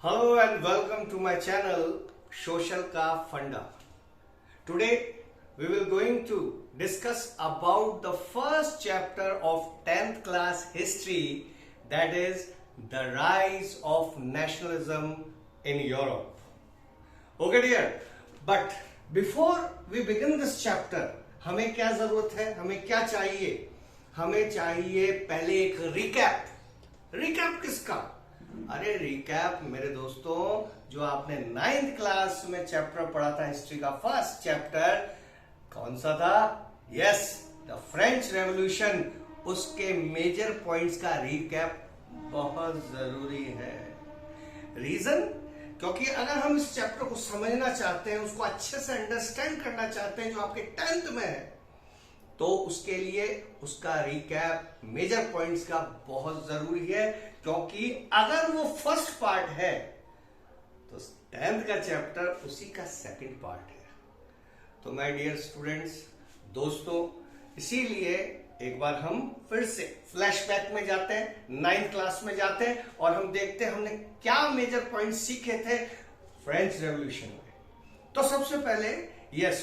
Hello and welcome to my channel Social Ka Funda. Today we will going to discuss about the first chapter of 10th class history, that is the rise of nationalism in Europe. Okay dear, but before we begin this chapter हमें क्या जरूरत है, हमें क्या चाहिए? हमें चाहिए पहले एक रिकैप किसका? अरे रिकैप मेरे दोस्तों, जो आपने 9th क्लास में चैप्टर पढ़ा था हिस्ट्री का फर्स्ट चैप्टर, कौन सा था? Yes, the French revolution. उसके मेजर पॉइंट्स का रिकैप बहुत जरूरी है। रीजन, क्योंकि अगर हम इस चैप्टर को समझना चाहते हैं, उसको अच्छे से अंडरस्टैंड करना चाहते हैं जो आपके 10th में है, तो उसके लिए उसका रिकैप मेजर पॉइंट्स का बहुत जरूरी है। क्योंकि अगर वो फर्स्ट पार्ट है तो 10th का चैप्टर उसी का सेकंड पार्ट है। तो माय डियर स्टूडेंट्स, दोस्तों, इसीलिए एक बार हम फिर से फ्लैशबैक में जाते हैं, 9th क्लास में जाते हैं और हम देखते हैं हमने क्या मेजर पॉइंट सीखे थे फ्रेंच रेवोल्यूशन में। तो सबसे पहले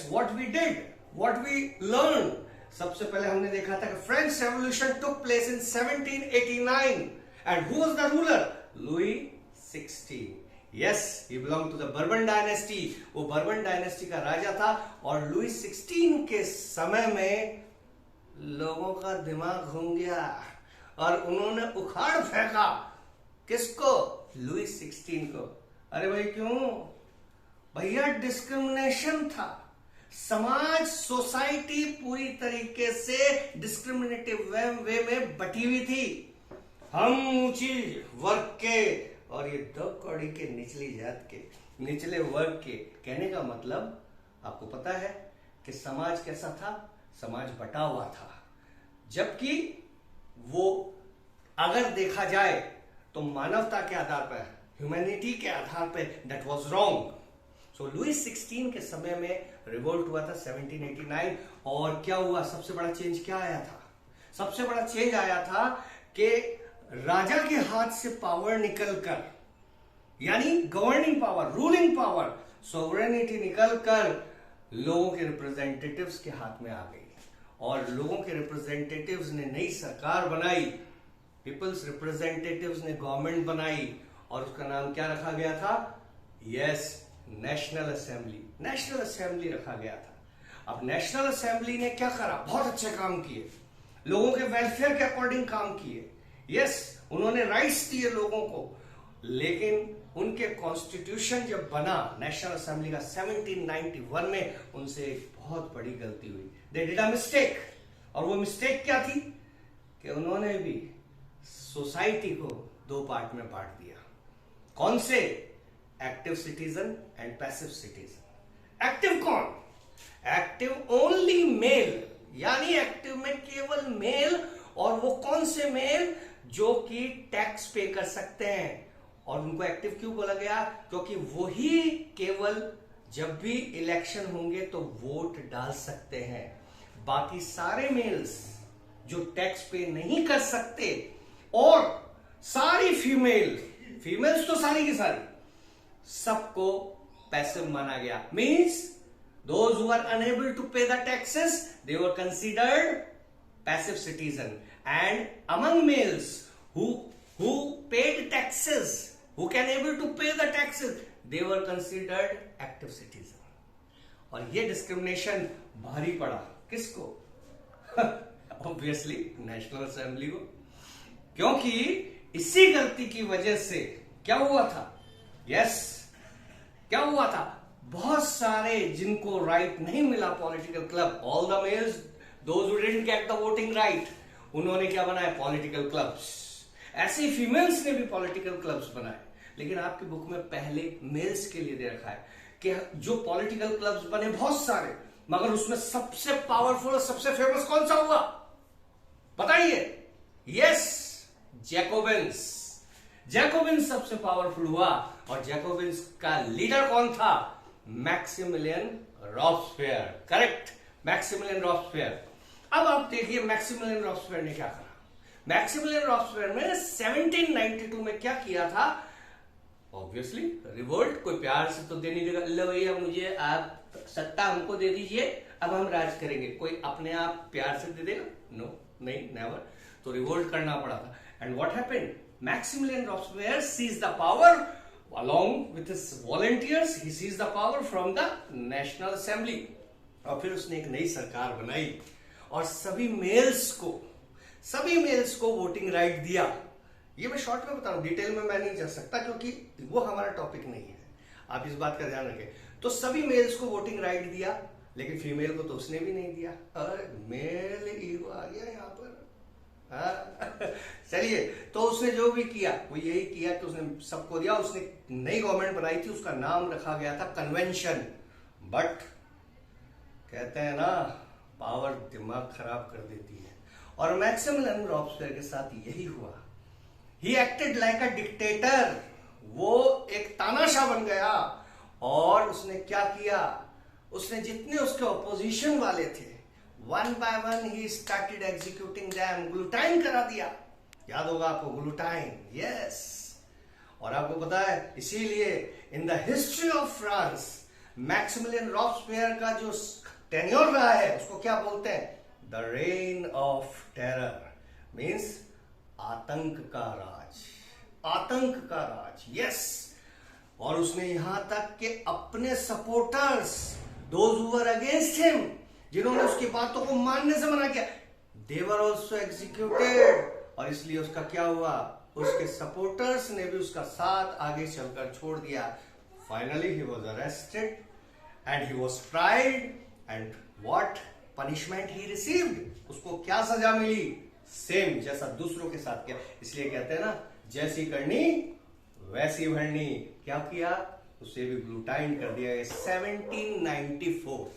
व्हाट वी लर्न, सबसे पहले हमने देखा था कि French revolution took place in 1789 and who was the ruler? Louis 16। Yes, he belong to the Bourbon dynasty. वो बर्बन डायनेस्टी का राजा था और लुई 16 के समय में लोगों का दिमाग घूम गया और उन्होंने उखाड़ फेंका। किसको? लुई 16 को। अरे भाई क्यों? भैया डिस्क्रिमिनेशन था। समाज, सोसाइटी पूरी तरीके से डिस्क्रिमिनेटिव वे में बटी हुई थी। हम ऊंची वर्ग के और ये 2 कौड़ी के निचली जात के, निचले वर्ग के। कहने का मतलब आपको पता है कि समाज कैसा था? समाज बटा हुआ था। जबकि वो अगर देखा जाए तो मानवता के आधार पर, ह्यूमैनिटी के आधार पर, that was wrong. So Louis 16 के समय में रिवोल्ट हुआ था 1789। और क्या हुआ? सबसे बड़ा चेंज क्या आया था? सबसे बड़ा चेंज आया था कि राजा के हाथ से पावर निकलकर, यानी governing power, ruling power, sovereignty निकलकर लोगों के रिप्रेजेंटेटिव्स के हाथ में आ गई और लोगों के रिप्रेजेंटेटिव्स ने नई सरकार बनाई। पीपल्स रिप्रेजेंटेटिव्स ने गवर्नमेंट बनाई और उसका नाम क्या रखा गया था? Yes, national assembly. National assembly रखा गया था। अब नेशनल असेंबली ने क्या करा? बहुत अच्छे काम किए, लोगों के वेलफेयर के अकॉर्डिंग काम किए। यस, उन्होंने राइट्स दिए लोगों को। लेकिन उनके कॉन्स्टिट्यूशन जब बना नेशनल असेंबली का 1791 में, उनसे एक बहुत बड़ी गलती हुई। They did a mistake. और वो मिस्टेक क्या थी? कि उन्होंने भी सोसाइटी को 2 पार्ट में बांट दिया। कौन से? Active citizen and passive citizen. Active कौन? एक्टिव ओनली मेल, यानी एक्टिव में केवल मेल। और वो कौन से मेल? जो कि टैक्स पे कर सकते हैं। और उनको एक्टिव क्यों बोला गया? क्योंकि वही केवल जब भी इलेक्शन होंगे तो वोट डाल सकते हैं। बाकी सारे मेल्स जो टैक्स पे नहीं कर सकते, और सारी फीमेल्स तो सारी की सारी, सबको पैसिव माना गया। Means those who are unable to pay the taxes, they were considered passive citizen, and among males who paid taxes, who can able to pay the taxes, they were considered active citizen. और ये discrimination भारी पड़ा किसको? Obviously national assembly को। क्योंकि इसी गलती की वजह से क्या हुआ था? क्या हुआ था? बहुत सारे जिनको राइट नहीं मिला, political club, all the mails, those who didn't get the voting right, उन्होंने क्या बनाया? Political clubs. ऐसे ही फीमेल्स ने भी पॉलिटिकल क्लब्स बनाए। लेकिन आपकी बुक में पहले मेल्स के लिए दे रखा है कि जो पॉलिटिकल क्लब्स बने बहुत सारे, मगर उसमें सबसे पावरफुल और सबसे फेमस कौन सा हुआ? बताइए। यस, जैकोबिन्स सबसे पावरफुल हुआ। और जैकोबिन्स का लीडर कौन था? Maximilien Robespierre. Correct, Maximilien Robespierre. अब आप देखिए मैक्सिमिलियन रॉब्सफेयर ने क्या करा। मैक्सिमिलियन रॉब्सफेयर ने 1792 में क्या किया था? Obviously revolt. कोई प्यार से तो दे नहीं देगा, लो भैया मुझे आप सत्ता हमको दे दीजिए, अब हम राज करेंगे। कोई अपने आप प्यार से दे देगा? नो, नहीं, नेवर। तो रिवोल्ट करना पड़ा था। And what happened? Maximilien Robespierre seize the power along with his volunteers. He seized the power from the National Assembly. और फिर उसने एक नई सरकार बनाई और सभी मेल्स को वोटिंग राइट दिया। ये मैं शॉर्ट में बता रहा हूं, डिटेल में मैं नहीं जा सकता क्योंकि वो हमारा टॉपिक नहीं है। आप इस बात का ध्यान रखें। तो सभी मेल्स को वोटिंग राइट दिया, लेकिन फीमेल को तो उसने भी नहीं दिया। अरे मेल ईगो आ गया यहाँ पर। चलिए, तो उसने जो भी किया वो यही किया कि उसने सबको दिया। उसने नई गवर्नमेंट बनाई थी, उसका नाम रखा गया था कन्वेंशन। बट कहते हैं ना, पावर दिमाग खराब कर देती है, और मैक्सिमिलियन रॉब्सपियर के साथ यही हुआ। He acted like a dictator. वो एक तानाशाह बन गया। और उसने क्या किया? उसने जितने उसके ऑपोजिशन वाले थे, one by one he started executing them. Guillotine करा दिया, याद होगा आपको ग्लूटाइन, यस। और आपको पता है, इसीलिए in the history of France Maximilien Robespierre का जो टेन्योर रहा है उसको क्या बोलते हैं? The reign of terror, means आतंक का राज, आतंक का राज, यस। और उसने यहां तक कि अपने supporters, those who were against him, जिन्होंने उसकी बातों को मानने से मना किया, दे वर ऑल्सो एग्जीक्यूटेड। और इसलिए उसका क्या हुआ? उसके सपोर्टर्स ने भी उसका साथ आगे चलकर छोड़ दिया। Finally he was arrested and he was tried. And what punishment he received? उसको क्या सजा मिली? सेम जैसा दूसरों के साथ किया। इसलिए कहते हैं ना, जैसी करनी वैसी भरनी। क्या किया? उसे भी ग्लूटाइन कर दिया। 1794।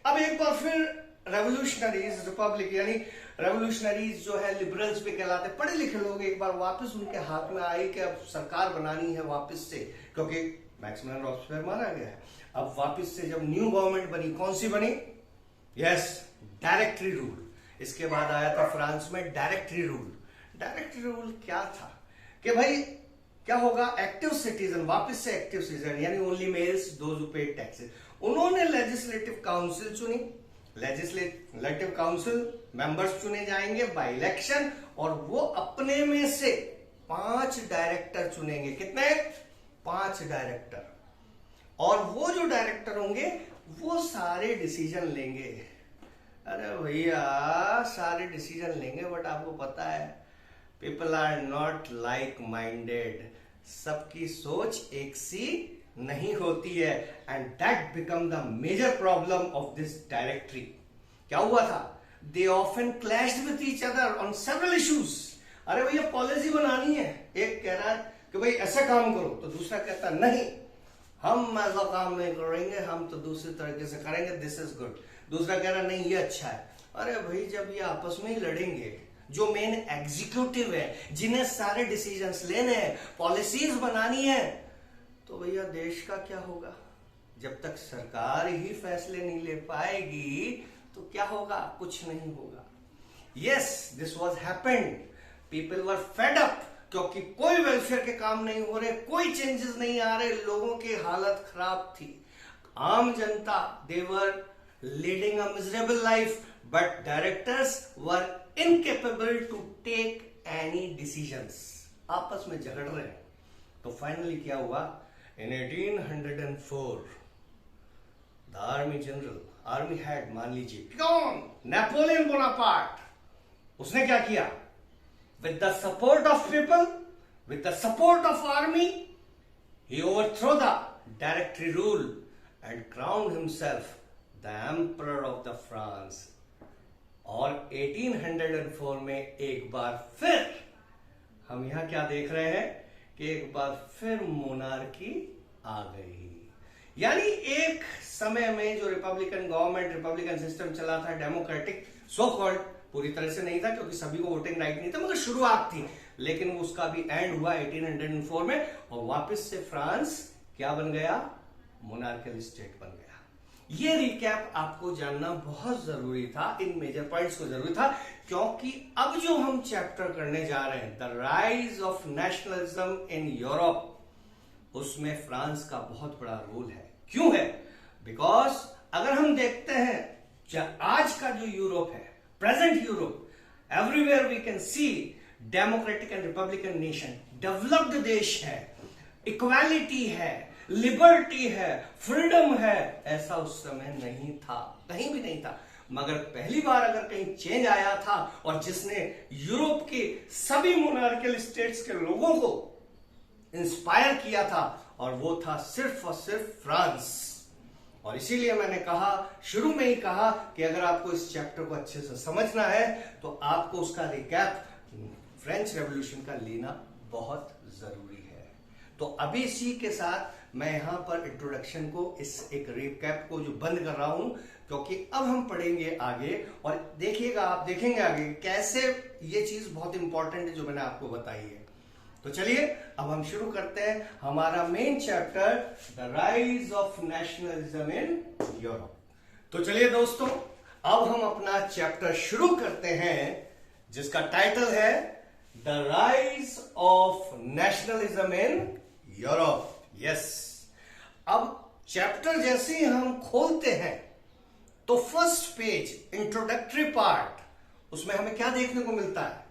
अब एक बार फिर रेवोल्यूशनरीज, रिपब्लिक यानी रेवोल्यूशनरीज जो है लिबरल्स भी कहलाते, पढ़े लिखे लोग, एक बार वापस उनके हाथ में आई कि अब सरकार बनानी है वापस से, क्योंकि मैक्सिमिलियन रॉब्सपियर मारा गया है। अब वापस से जब न्यू गवर्नमेंट बनी, कौन सी बनी? Yes, directory rule. इसके बाद आया था फ्रांस में डायरेक्टरी रूल। डायरेक्टरी रूल क्या था कि भाई क्या होगा? एक्टिव सिटीजन, वापस से एक्टिव सिटीजन यानी only mails, those who paid taxes. उन्होंने लेजिस्लेटिव काउंसिल चुनी। लेजिस्लेटिव काउंसिल मेंबर्स चुने जाएंगे बाय इलेक्शन, और वो अपने में से 5 डायरेक्टर चुनेंगे। कितने? 5 डायरेक्टर। और वो जो डायरेक्टर होंगे वो सारे डिसीजन लेंगे। अरे भैया, सारे डिसीजन लेंगे, बट आपको पता है people are not like minded. सबकी सोच एक सी नहीं होती है। And that become the major problem of this directory. क्या हुआ था? They often clashed with each other on several issues. अरे भैया, पॉलिसी बनानी है, एक कह रहा है कि भाई ऐसा काम करो, तो दूसरा कहता नहीं, हम ऐसा काम नहीं करेंगे, हम तो दूसरे तरीके से करेंगे, दिस इज गुड। दूसरा कह रहा नहीं, ये अच्छा है। अरे भाई, जब ये आपस में ही लड़ेंगे, जो मेन एग्जीक्यूटिव है, जिन्हें सारे डिसीजंस लेने हैं, पॉलिसीज बनानी है, तो भैया देश का क्या होगा? जब तक सरकार ही फैसले नहीं ले पाएगी तो क्या होगा? कुछ नहीं होगा। Yes, this was happened. People were fed up, क्योंकि कोई वेलफेयर के काम नहीं हो रहे, कोई चेंजेस नहीं आ रहे, लोगों की हालत खराब थी। आम जनता, they were leading a miserable life, but directors were incapable to take any decisions. आपस में झगड़ रहे हैं। तो फाइनली क्या हुआ? In 1804, the army general, army head, मान लीजिए कौन? Napoleon Bonaparte. उसने क्या किया? With the support of people, with the support of army, he overthrew the directory rule and crowned himself the emperor of the France. और 1804 में एक बार फिर हम यहां क्या देख रहे हैं कि एक बार फिर मोनार्की आ गई। यानी एक समय में जो रिपब्लिकन गवर्नमेंट, रिपब्लिकन सिस्टम चला था, डेमोक्रेटिक सो कॉल्ड, पूरी तरह से नहीं था क्योंकि सभी को वोटिंग राइट नहीं था, मगर शुरुआत थी। लेकिन उसका भी एंड हुआ 1804 में, और वापस से फ्रांस क्या बन गया? मोनार्कियल स्टेट बन गया। ये रिकैप आपको जानना बहुत जरूरी था, इन मेजर पॉइंट्स को जरूरी था, क्योंकि अब जो हम चैप्टर करने जा रहे हैं, the rise of nationalism in Europe, उसमें फ्रांस का बहुत बड़ा रोल है। क्यों है? बिकॉज अगर हम देखते हैं आज का जो यूरोप है, present Europe, everywhere we can see democratic and republican nation, developed देश है, इक्वालिटी है, लिबर्टी है, फ्रीडम है। ऐसा उस समय नहीं था, कहीं भी नहीं था। मगर पहली बार अगर कहीं चेंज आया था और जिसने यूरोप के सभी मोनार्कियल स्टेट्स के लोगों को इंस्पायर किया था, और वो था सिर्फ और सिर्फ फ्रांस। और इसीलिए मैंने कहा, शुरू में ही कहा कि अगर आपको इस चैप्टर को अच्छे से समझना है तो आपको उसका रिकैप फ्रेंच रेवोल्यूशन का लेना बहुत जरूरी है। तो अभी इसी के साथ मैं यहां पर इंट्रोडक्शन को, इस एक रिकैप को जो बंद कर रहा हूं, क्योंकि अब हम पढ़ेंगे आगे और देखिएगा, आप देखेंगे आगे कैसे ये चीज बहुत इंपॉर्टेंट है जो मैंने आपको बताई है। तो चलिए अब हम शुरू करते हैं हमारा main chapter, the rise of nationalism in Europe. तो चलिए दोस्तों, अब हम अपना चैप्टर शुरू करते हैं जिसका टाइटल है the rise of nationalism in Europe. Yes, अब चैप्टर जैसे ही हम खोलते हैं तो फर्स्ट पेज, इंट्रोडक्टरी पार्ट, उसमें हमें क्या देखने को मिलता है?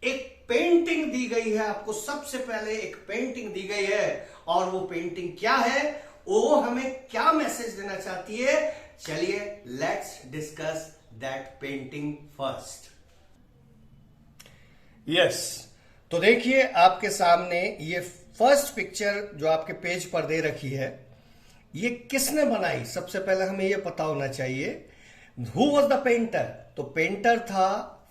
एक पेंटिंग दी गई है आपको। सबसे पहले एक पेंटिंग दी गई है, और वो पेंटिंग क्या है, वो हमें क्या मैसेज देना चाहती है? चलिए let's discuss that painting first. Yes, तो देखिए आपके सामने ये फर्स्ट पिक्चर जो आपके पेज पर दे रखी है, ये किसने बनाई? सबसे पहले हमें ये पता होना चाहिए हु वॉज द पेंटर। तो पेंटर था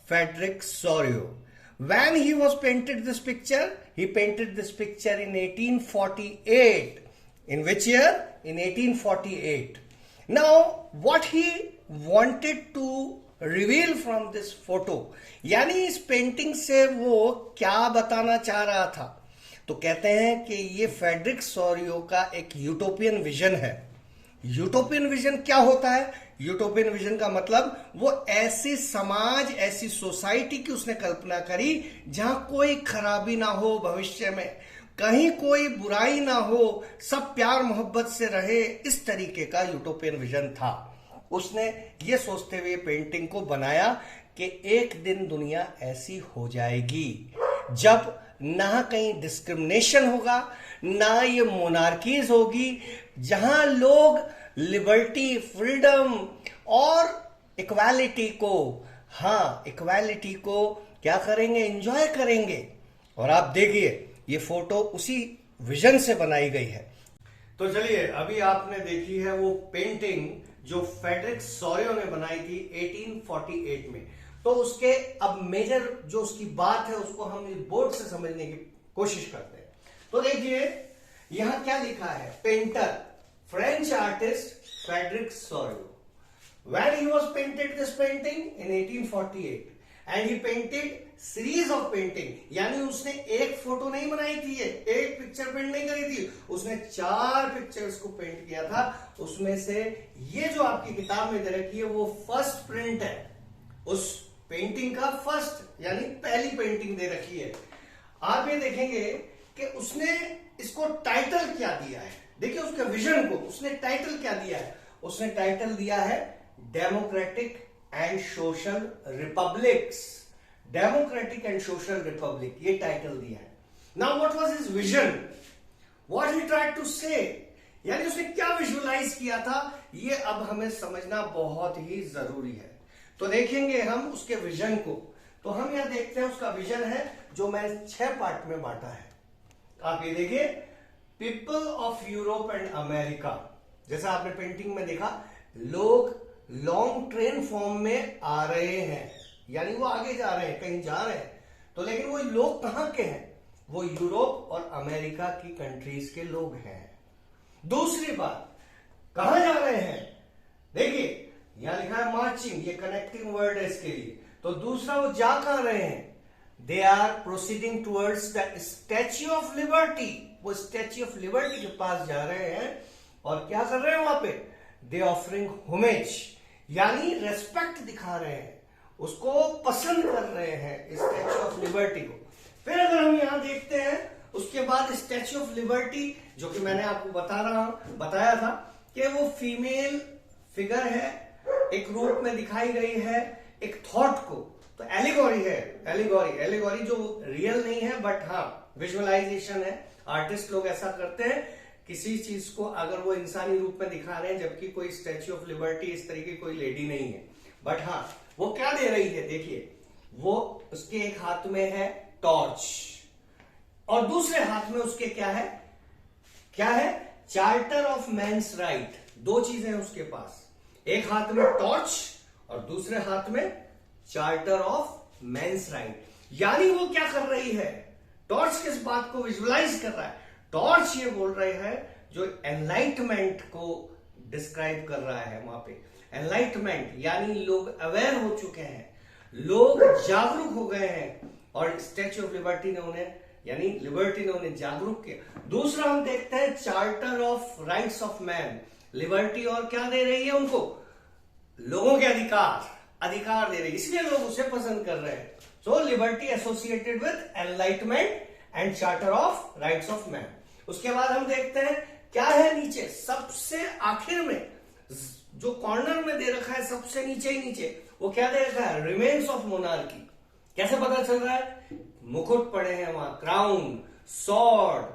Frederick Sorio. When he was painted this picture, he painted this picture in 1848. In which year? In 1848. Now, what he wanted to reveal from this photo, यानी इस painting से वो क्या बताना चाह रहा था? तो कहते हैं कि ये फ्रेडरिक सोरियो का एक यूटोपियन विजन है। यूटोपियन विजन क्या होता है? यूटोपियन विजन का मतलब वो ऐसी समाज, ऐसी सोसाइटी की उसने कल्पना करी जहां कोई खराबी ना हो, भविष्य में कहीं कोई बुराई ना हो, सब प्यार मोहब्बत से रहे, इस तरीके का यूटोपियन विजन था। उसने ये सोचते हुए पेंटिंग को बनाया कि एक दिन दुनिया ऐसी हो जाएगी जब ना कहीं डिस्क्रिमिनेशन होगा, ना ये मोनार्कीज होगी, जहां लोग लिबर्टी, फ्रीडम और इक्वालिटी को, हाँ इक्वालिटी को क्या करेंगे? एंजॉय करेंगे। और आप देखिए ये फोटो उसी विजन से बनाई गई है। तो चलिए, अभी आपने देखी है वो पेंटिंग जो फ्रेडरिक सोरियो ने बनाई थी 1848 में। तो उसके अब मेजर जो उसकी बात है उसको हम बोर्ड से समझने की कोशिश करते हैं। तो देखिए यहां क्या लिखा है? Painter, French artist Frederic Sorio. When he was painted this painting in 1848, and he painted series of painting, यानी उसने एक फोटो नहीं बनाई थी, एक पिक्चर पेंट नहीं करी थी, उसने 4 पिक्चर्स को पेंट किया था। उसमें से ये जो आपकी किताब में दे रखी है वो फर्स्ट प्रिंट है, उस पेंटिंग का फर्स्ट यानी पहली पेंटिंग दे रखी है। आप ये देखेंगे कि उसने इसको टाइटल क्या दिया है। देखिए उसके विजन को उसने टाइटल क्या दिया है? उसने टाइटल दिया है democratic and social republics. Democratic and social republic, ये टाइटल दिया है। Now what was his vision, what he tried to say, यानी उसने क्या विजुअलाइज किया था, ये अब हमें समझना बहुत ही जरूरी है। तो देखेंगे हम उसके विजन को। तो हम यहां देखते हैं उसका विजन है जो मैंने 6 पार्ट में बांटा है। आप ये देखिए, people of Europe and America. जैसा आपने पेंटिंग में देखा, लोग लॉन्ग ट्रेन फॉर्म में आ रहे हैं, यानी वो आगे जा रहे हैं, कहीं जा रहे हैं। तो लेकिन वो लोग कहां के हैं? वो यूरोप और अमेरिका की कंट्रीज के लोग हैं। दूसरी बात, कहां जा रहे हैं? देखिए यहां लिखा है मार्चिंग, ये कनेक्टिंग वर्ड है इसके लिए। तो दूसरा, वो जा कहां रहे हैं? They are proceeding towards the Statue of Liberty. वो स्टैच्यू ऑफ लिबर्टी के पास जा रहे हैं और क्या कर रहे हैं वहां पे? दे ऑफरिंग होमेज, यानी रेस्पेक्ट दिखा रहे हैं, उसको पसंद कर रहे हैं स्टैच्यू ऑफ लिबर्टी को। फिर अगर हम यहां देखते हैं उसके बाद स्टैच्यू ऑफ लिबर्टी, जो कि मैंने आपको बताया था कि वो फीमेल फिगर है, एक रूप में दिखाई गई है एक थॉट को, तो एलिगोरी है। एलिगोरी जो रियल नहीं है बट हाँ विजुअलाइजेशन है। आर्टिस्ट लोग ऐसा करते हैं किसी चीज को अगर वो इंसानी रूप में दिखा रहे हैं, जबकि कोई स्टैच्यू ऑफ लिबर्टी इस तरीके की कोई लेडी नहीं है, बट हाँ वो क्या दे रही है, देखिए वो उसके एक हाथ में है टॉर्च और दूसरे हाथ में उसके क्या है चार्टर ऑफ मैन्स राइट। दो चीजें हैं उसके पास, एक हाथ में टॉर्च और दूसरे हाथ में चार्टर ऑफ मैन्स राइट। यानी वो क्या कर रही है, टॉर्च किस बात को विजुअलाइज कर रहा है, टॉर्च ये बोल रहे हैं जो एनलाइटमेंट को डिस्क्राइब कर रहा है। वहां पे एनलाइटमेंट यानी लोग अवेयर हो चुके हैं, लोग जागरूक हो गए हैं और स्टैच्यू ऑफ लिबर्टी ने उन्हें यानी लिबर्टी ने उन्हें जागरूक किया। दूसरा हम देखते हैं charter of rights of man. Liberty और क्या दे रही है उनको, लोगों के अधिकार दे रही है, इसलिए लोग उसे पसंद कर रहे हैं। So liberty associated with enlightenment and charter of rights of man. उसके बाद हम देखते हैं क्या है नीचे, सबसे आखिर में जो कॉर्नर में दे रखा है, सबसे नीचे ही नीचे वो क्या दे रखा है, रिमेन्स ऑफ मोनार्की। कैसे पता चल रहा है, मुकुट पड़े हैं वहां, क्राउन, सॉर्ड,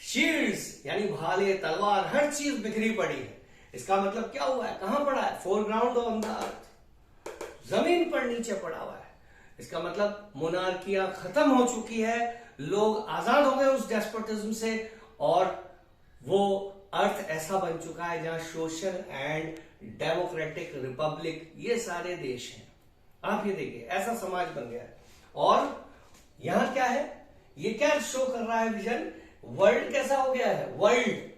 शील्ड्स यानी भाले, तलवार, हर चीज बिखरी पड़ी है। इसका मतलब क्या हुआ है, कहां पड़ा है, फोरग्राउंड ऑन द अर्थ, जमीन पर नीचे पड़ा हुआ है। इसका मतलब मोनार्कियां खत्म हो चुकी है, लोग आजाद हो गए उस डेस्पोटिज्म से और वो अर्थ ऐसा बन चुका है जहां सोशल एंड डेमोक्रेटिक रिपब्लिक ये सारे देश हैं। आप ये देखिए ऐसा समाज बन गया है। और यहां क्या है, ये क्या शो कर रहा है विजन, वर्ल्ड कैसा हो गया है, world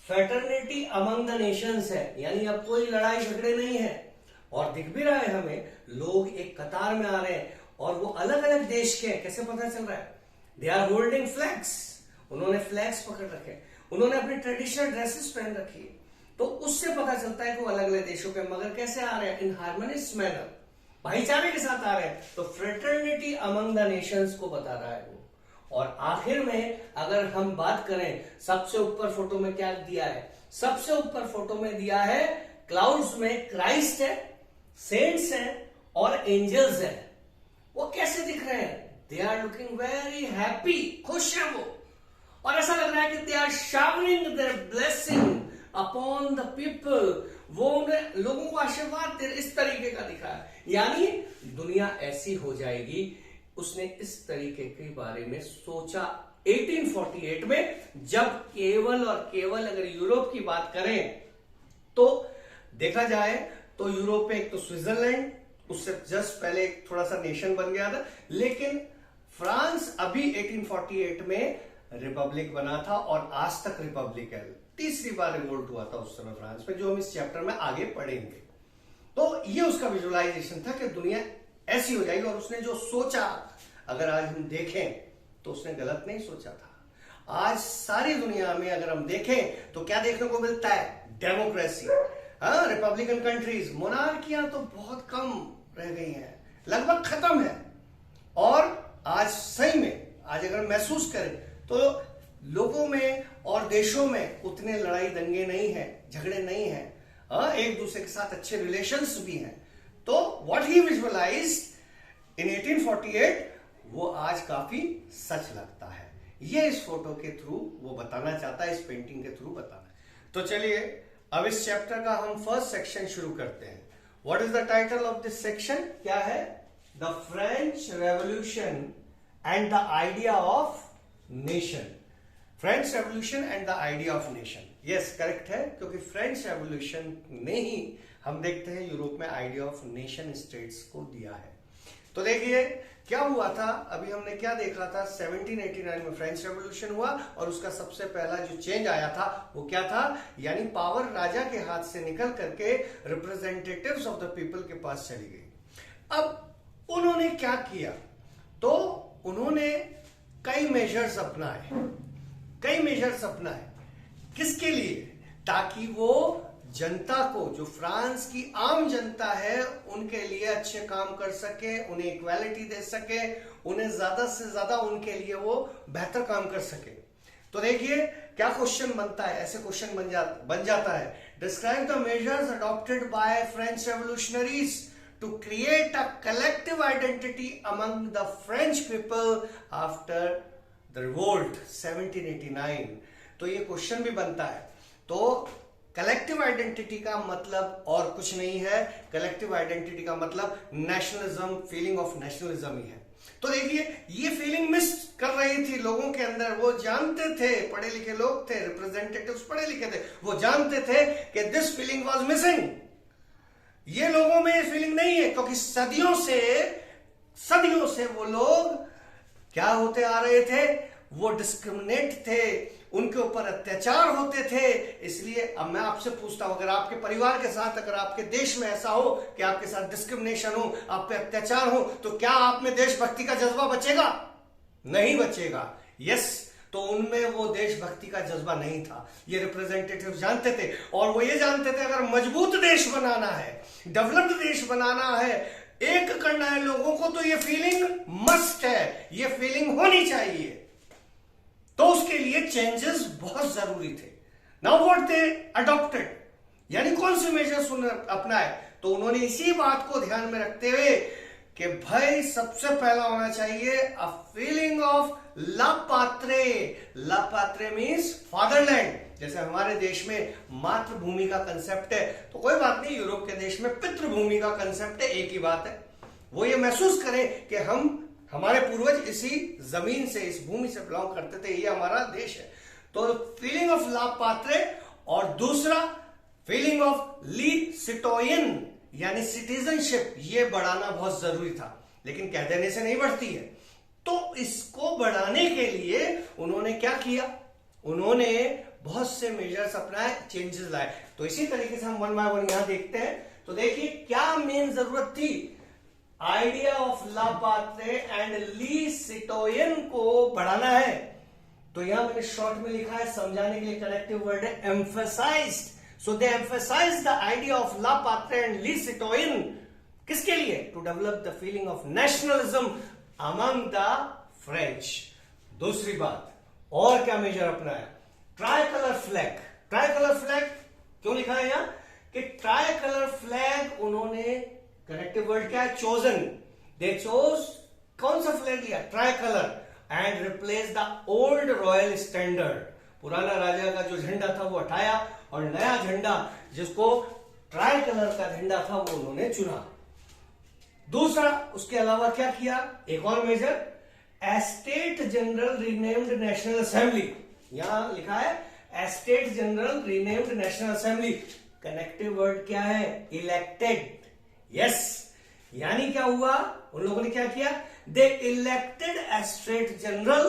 fraternity among the Nations है, यानी अब कोई लड़ाई झगड़े नहीं है। और दिख भी रहा है हमें, लोग एक कतार में आ रहे हैं और वो अलग अलग देश के हैं। कैसे पता चल रहा है, दे आर होल्डिंग फ्लैग्स, उन्होंने फ्लैग्स पकड़ रखे, उन्होंने अपनी ट्रेडिशनल ड्रेसेस पहन रखी है, तो उससे पता चलता है कि वो अलग अलग देशों के, मगर कैसे आ रहे हैं, इन हार्मोनियस मैनर, भाईचारे के साथ आ रहे हैं। तो फ्रेटर्निटी अमंग द नेशंस को बता रहा है वो। और आखिर में अगर हम बात करें, सबसे ऊपर फोटो में क्या दिया है, सबसे ऊपर फोटो में दिया है क्लाउड्स में क्राइस्ट है, सेंट्स हैं और एंजल्स हैं। वो कैसे दिख रहे हैं, they are looking very happy, खुश है वो, और ऐसा लग रहा है कि they are showering their blessing upon the people, वो उन्हें लोगों को आशीर्वाद दे, इस तरीके का दिखा है। यानी दुनिया ऐसी हो जाएगी, उसने इस तरीके के बारे में सोचा 1848 में, जब केवल और केवल अगर यूरोप की बात करें तो देखा जाए तो यूरोप में एक तो स्विट्जरलैंड, उससे जस्ट पहले एक थोड़ा सा नेशन बन गया था, लेकिन फ्रांस अभी 1848 में रिपब्लिक बना था और आज तक रिपब्लिक है। तीसरी बार रिवोल्ट हुआ था उस समय फ्रांस में, जो हम इस चैप्टर में आगे पढ़ेंगे। तो ये उसका विजुअलाइजेशन था कि दुनिया ऐसी हो जाएगी, और उसने जो सोचा, अगर आज हम देखें तो उसने गलत नहीं सोचा था। आज सारी दुनिया में अगर हम देखें तो क्या देखने को मिलता है, डेमोक्रेसी, रिपब्लिकन कंट्रीज, मोनार्कियां तो बहुत कम रह गई हैं, लगभग खत्म है। और आज सही में आज अगर महसूस करें तो लोगों में और देशों में उतने लड़ाई दंगे नहीं है, झगड़े नहीं है, एक दूसरे के साथ अच्छे रिलेशंस भी हैं। तो व्हाट ही विजुअलाइज्ड इन 1848 वो आज काफी सच लगता है। ये इस फोटो के थ्रू वो बताना चाहता है, इस पेंटिंग के थ्रू बताना। तो चलिए अब इस चैप्टर का हम फर्स्ट सेक्शन शुरू करते हैं। What is the title of this section, क्या है, the French revolution and the idea of nation. French revolution and the idea of nation, yes correct है, क्योंकि फ्रेंच रेवोल्यूशन ने ही हम देखते हैं यूरोप में आइडिया ऑफ नेशन स्टेट्स को दिया है। तो देखिए क्या हुआ था, अभी हमने क्या देखा था, 1789 में फ्रेंच रेवोल्यूशन हुआ और उसका सबसे पहला जो चेंज आया था वो क्या था, यानी पावर राजा के हाथ से निकल करके रिप्रेजेंटेटिव्स ऑफ द पीपल के पास चली गई। अब उन्होंने क्या किया, तो उन्होंने कई मेजर्स अपनाए, किसके लिए, ताकि वो जनता को, जो फ्रांस की आम जनता है, उनके लिए अच्छे काम कर सके, उन्हें इक्वालिटी दे सके, उन्हें ज्यादा से ज्यादा उनके लिए वो बेहतर काम कर सके। तो देखिए क्या क्वेश्चन बनता है, ऐसे क्वेश्चन बन जाता है। Describe the measures adopted by French revolutionaries to create a collective identity among the French people after the revolt 1789। तो ये क्वेश्चन भी बनता है। तो कलेक्टिव आइडेंटिटी का मतलब और कुछ नहीं है, कलेक्टिव आइडेंटिटी का मतलब नेशनलिज्म, फीलिंग ऑफ नेशनलिज्म ही है। तो देखिए ये फीलिंग मिस कर रही थी लोगों के अंदर, वो जानते थे, पढ़े लिखे लोग थे, रिप्रेजेंटेटिव्स पढ़े लिखे थे, वो जानते थे कि दिस फीलिंग वाज मिसिंग। ये लोगों में ये फीलिंग नहीं है, क्योंकि सदियों से वो लोग क्या होते आ रहे थे, वो डिस्क्रिमिनेट थे, उनके ऊपर अत्याचार होते थे। इसलिए अब मैं आपसे पूछता हूं, अगर आपके परिवार के साथ, अगर आपके देश में ऐसा हो कि आपके साथ डिस्क्रिमिनेशन हो, आप पे अत्याचार हो, तो क्या आप में देशभक्ति का जज्बा बचेगा? नहीं बचेगा। यस, तो उनमें वो देशभक्ति का जज्बा नहीं था। ये रिप्रेजेंटेटिव जानते थे, और वो ये जानते थे अगर मजबूत देश बनाना है, डेवलप्ड देश बनाना है, एक करना है लोगों को, तो ये फीलिंग मस्ट है, ये फीलिंग होनी चाहिए। तो उसके लिए चेंजेस बहुत जरूरी थे। नाउ व्हाट दे अडॉप्टेड, यानी कौन से मेजर्स उन्होंने अपनाए, तो उन्होंने इसी बात को ध्यान में रखते हुए कि भाई सबसे पहला होना चाहिए a feeling of la patrie. La patrie means fatherland. जैसे हमारे देश में मातृभूमि का कंसेप्ट है, तो कोई बात नहीं, यूरोप के देश में पितृभूमि का कंसेप्ट है, एक ही बात है। वो ये महसूस करें कि हमारे पूर्वज इसी जमीन से, इस भूमि से बिलोंग करते थे, ये हमारा देश है। तो फीलिंग ऑफ ला पात्रे, और दूसरा फीलिंग ऑफ ली सिटोयन यानी सिटीजनशिप, ये बढ़ाना बहुत जरूरी था, लेकिन कह देने से नहीं बढ़ती है। तो इसको बढ़ाने के लिए उन्होंने क्या किया, उन्होंने बहुत से मेजर्स अपनाए, चेंजेस लाए। तो इसी तरीके से हम वन बाय वन यहां देखते हैं। तो देखिए क्या मेन जरूरत थी, idea of la patrie and le citoyen को बढ़ाना है। तो यहां मैंने शॉर्ट में लिखा है, समझाने के लिए कलेक्टिव वर्ड है emphasised. So they emphasize the idea of La Patre and Lee Citoyen, किसके लिए? To develop the feeling of nationalism among the French। दूसरी बात, और क्या मेजर अपनाया? Try flag. ट्राई फ्लैग क्यों लिखा है यहां कि ट्राई फ्लैग उन्होंने, कनेक्टिव वर्ड क्या है? चोजन। दे चोज, कौन सा फ्लैग लिया? Try and replace the old royal standard. पुराना राजा का जो झंडा था वो हटाया, और नया झंडा जिसको ट्राई कलर का झंडा था वो उन्होंने चुना। दूसरा, उसके अलावा क्या किया? एक और major, estate general renamed national assembly. यहां लिखा है estate general renamed national assembly. Connective word क्या है? इलेक्टेड। यस, यानी क्या हुआ, उन लोगों ने क्या किया? They elected Estate General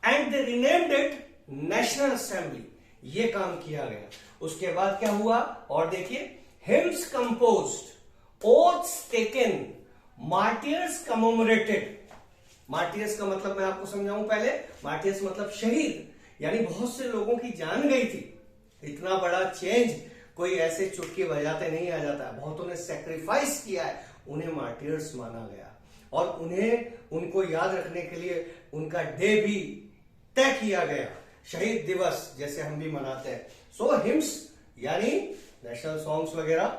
and they renamed it National Assembly. ये काम किया गया। उसके बाद क्या हुआ, और देखिए, hymns composed, oaths taken, martyrs commemorated. Martyrs का मतलब मैं आपको समझाऊं पहले। मार्टियर्स मतलब शहीद, यानी बहुत से लोगों की जान गई थी। इतना बड़ा चेंज कोई ऐसे चुटकी बजाते नहीं आ जाता है, बहुतों ने सेक्रीफाइस किया है, उन्हें मार्टियर्स माना गया, और उनको याद रखने के लिए उनका डे भी तय किया गया, शहीद दिवस जैसे हम भी मनाते हैं। सो हिम्स यानी नेशनल सॉन्ग्स वगैरह,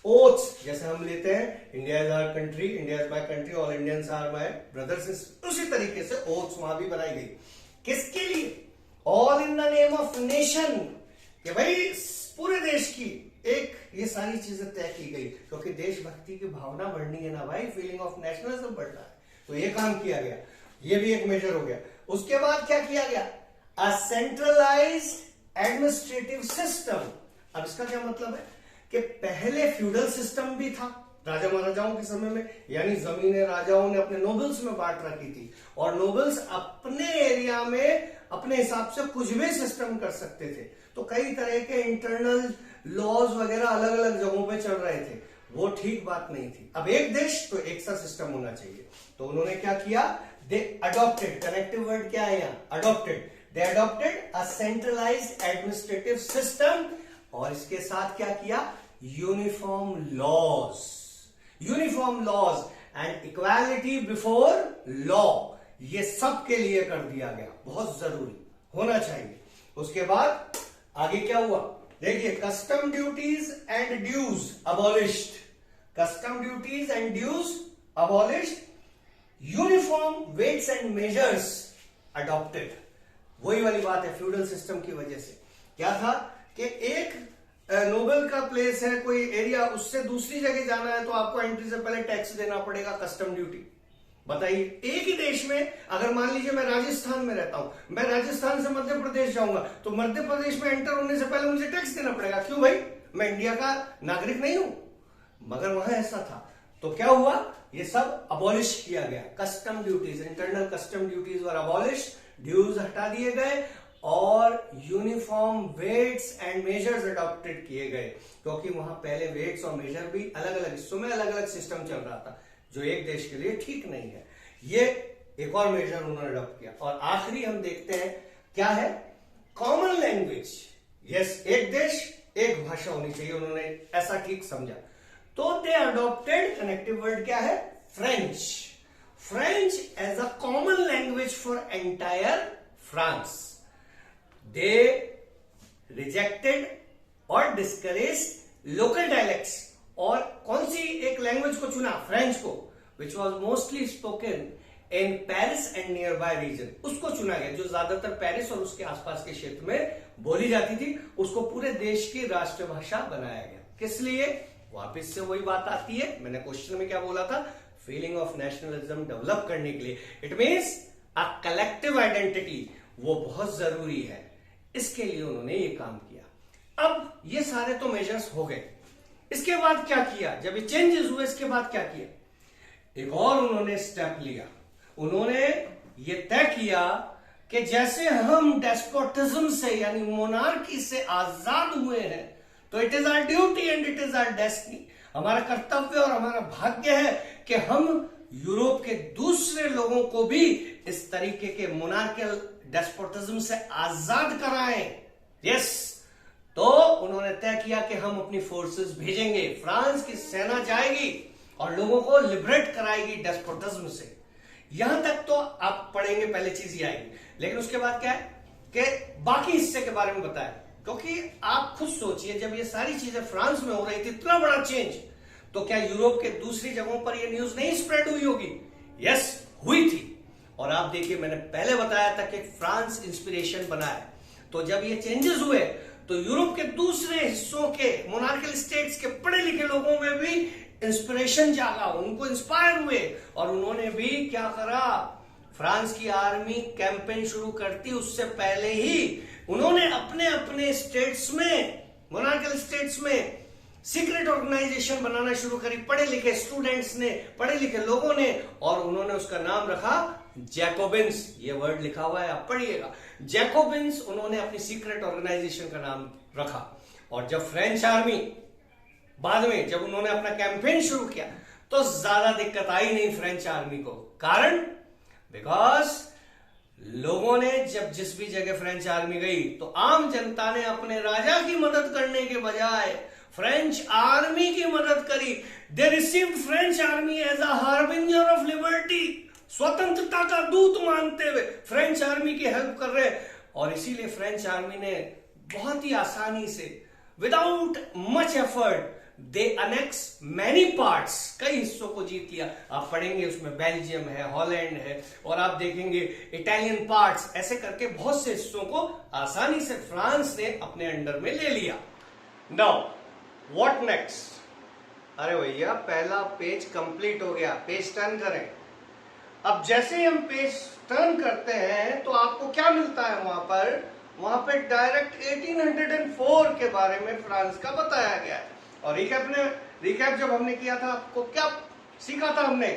ओथ्स जैसे हम लेते हैं, India is our country, India is my country, all Indians are my brothers, उसी तरीके से ओथ्स वहां भी बनाई गई। किसके लिए? All in the name of nation, कि भाई पूरे देश की एक, ये सारी चीजें तय की गई, क्योंकि देशभक्ति की भावना बढ़नी है ना भाई, फीलिंग ऑफ नेशनलिज्म बढ़ना है। तो ये काम किया गया, ये भी एक मेजर हो गया। उसके बाद क्या किया गया? अ सेंट्रलाइज्ड एडमिनिस्ट्रेटिव सिस्टम। अब इसका क्या मतलब है कि पहले फ्यूडल सिस्टम भी था राजा महाराजाओं के समय में, यानी जमीनें राजाओं ने अपने नोबल्स में बांट रखी थी, और नोबल्स अपने एरिया में अपने हिसाब से कुछ भी सिस्टम कर सकते थे। तो कई तरह के इंटरनल लॉज वगैरह अलग अलग जगहों पे चल रहे थे, वो ठीक बात नहीं थी। अब एक देश तो एक सा सिस्टम होना चाहिए। तो उन्होंने क्या किया? दे अडॉप्टेड, कनेक्टिव वर्ड क्या है यहां? Adopted. They adopted a centralised administrative system और इसके साथ क्या किया, uniform laws and equality before law, ये सब के लिए कर दिया गया, बहुत जरूरी होना चाहिए। उसके बाद आगे क्या हुआ, देखिए custom duties and dues abolished, uniform weights and measures adopted. वही वाली बात है, फ्यूडल सिस्टम की वजह से क्या था कि एक नोबल का प्लेस है, कोई एरिया, उससे दूसरी जगह जाना है तो आपको एंट्री से पहले टैक्स देना पड़ेगा, कस्टम ड्यूटी। बताइए, एक ही देश में अगर मान लीजिए मैं राजस्थान में रहता हूं, मैं राजस्थान से मध्य प्रदेश जाऊंगा तो मध्य प्रदेश में एंटर होने से पहले मुझे टैक्स देना पड़ेगा। क्यों भाई, मैं इंडिया का नागरिक नहीं हूं। मगर वहां ऐसा था, तो क्या हुआ, ये सब अबॉलिश किया गया। Custom duties, internal custom duties were abolish, dues हटा दिए गए और uniform weights and measures adopted किए गए, क्योंकि वहां पहले वेट्स और मेजर भी अलग अलग हिस्सों में अलग अलग सिस्टम चल रहा था, जो एक देश के लिए ठीक नहीं है। ये एक और मेजर उन्होंने अडॉप्ट किया। और आखिरी हम देखते हैं क्या है, कॉमन लैंग्वेज। यस, एक देश एक भाषा होनी चाहिए, उन्होंने ऐसा ठीक समझा, तो दे अडॉप्टेड, कनेक्टिव वर्ड क्या है, French as a common language for entire France. They rejected और डिस्करेज लोकल डायलेक्ट्स, और कौन सी एक लैंग्वेज को चुना, फ्रेंच को, which was mostly spoken in Paris and nearby region, उसको चुना गया, जो ज्यादातर पेरिस और उसके आसपास के क्षेत्र में बोली जाती थी, उसको पूरे देश की राष्ट्रभाषा बनाया गया। किस लिए, वापस से वही बात आती है, मैंने क्वेश्चन में क्या बोला था, फीलिंग ऑफ नेशनलिज्म डेवलप करने के लिए। It means a collective identity, वो बहुत जरूरी है, इसके लिए उन्होंने ये काम किया। अब ये सारे तो मेजर्स हो गए, इसके बाद क्या किया, जब ये चेंजेस हुए इसके बाद क्या किया, एक और उन्होंने स्टेप लिया। उन्होंने ये तय किया कि जैसे हम डेस्पोटिज्म से यानी मोनार्की से आजाद हुए हैं, तो it is our duty and it is our destiny, हमारा कर्तव्य और हमारा भाग्य है कि हम यूरोप के दूसरे लोगों को भी इस तरीके के मोनार्कियल डेस्पोटिज्म से आजाद कराएं। यस, तो उन्होंने तय किया कि हम अपनी फोर्सेस भेजेंगे, फ्रांस की सेना जाएगी और लोगों को लिबरेट कराएगी डेस्पोटिज्म से। यहां तक तो आप पढ़ेंगे, पहले चीज ही आएगी, लेकिन उसके बाद क्या है कि बाकी हिस्से के बारे में बताया, क्योंकि आप खुद सोचिए, जब ये सारी चीजें फ्रांस में हो रही थी, इतना बड़ा चेंज, तो क्या यूरोप के दूसरी जगहों पर ये न्यूज नहीं स्प्रेड हुई होगी? यस, हुई थी। और आप देखिए, मैंने पहले बताया था कि फ्रांस इंस्पिरेशन बना है, तो जब ये चेंजेस हुए तो यूरोप के दूसरे हिस्सों के मोनार्कियल स्टेट्स के पढ़े लिखे लोगों में भी इंस्पिरेशन जागा, उनको इंस्पायर हुए और उन्होंने भी क्या करा, फ्रांस की आर्मी कैंपेन शुरू करती उससे पहले ही उन्होंने अपने अपने स्टेट्स में, मोनार्कियल स्टेट्स में सीक्रेट ऑर्गेनाइजेशन बनाना शुरू करी, पढ़े लिखे स्टूडेंट्स ने, पढ़े लिखे लोगों ने, और उन्होंने उसका नाम रखा जैकोबिन्स। ये वर्ड लिखा हुआ है, आप पढ़िएगा, जैकोबिन्स, उन्होंने अपनी सीक्रेट ऑर्गेनाइजेशन का नाम रखा। और जब फ्रेंच आर्मी बाद में जब उन्होंने अपना कैंपेन शुरू किया तो ज्यादा दिक्कत आई नहीं फ्रेंच आर्मी को, कारण बिकॉज लोगों ने जब जिस भी जगह फ्रेंच आर्मी गई तो आम जनता ने अपने राजा की मदद करने के बजाय फ्रेंच आर्मी की मदद करी। They received French army as a harbinger of liberty, स्वतंत्रता का दूत मानते हुए फ्रेंच आर्मी की हेल्प कर रहे, और इसीलिए फ्रेंच आर्मी ने बहुत ही आसानी से, विदाउट मच एफर्ट, दे अनेक्स मैनी पार्ट्स, कई हिस्सों को जीत लिया। आप पढ़ेंगे उसमें बेल्जियम है, हॉलैंड है, और आप देखेंगे इटालियन पार्ट्स, ऐसे करके बहुत से हिस्सों को आसानी से फ्रांस ने अपने अंडर में ले लिया। Now what next? अरे भैया, पहला पेज कंप्लीट हो गया, पेज टर्न करें। अब जैसे ही हम पेज टर्न करते हैं तो आपको क्या मिलता है वहां पे डायरेक्ट 1804 के बारे में फ्रांस का बताया गया है। और रिकैप जब हमने किया था, आपको क्या सीखा था हमने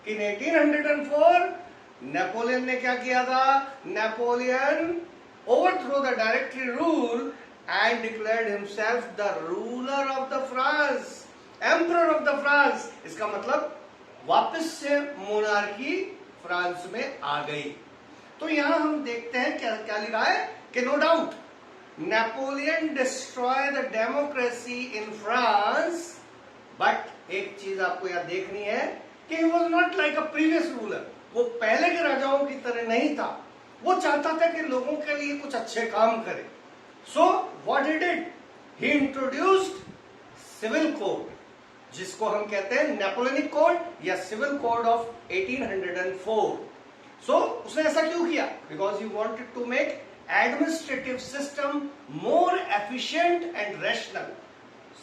कि 1804 नेपोलियन ने क्या किया था, Napoleon overthrow the directory rule and declared himself the ruler of the France, emperor of the France। इसका मतलब वापस से मोनार्की फ्रांस में आ गई। तो यहां हम देखते हैं क्या क्या लिखा है कि no doubt Napoleon destroy the democracy in France, but एक चीज आपको यहां देखनी है कि he was not like a previous ruler. वो पहले के राजाओं की तरह नहीं था, वो चाहता था कि लोगों के लिए कुछ अच्छे काम करे। So what he did, he introduced civil code, जिसको हम कहते हैं नेपोलियनिक कोड या सिविल कोड ऑफ 1804। सो उसने ऐसा क्यों किया? Because he wanted to make administrative system more efficient and rational.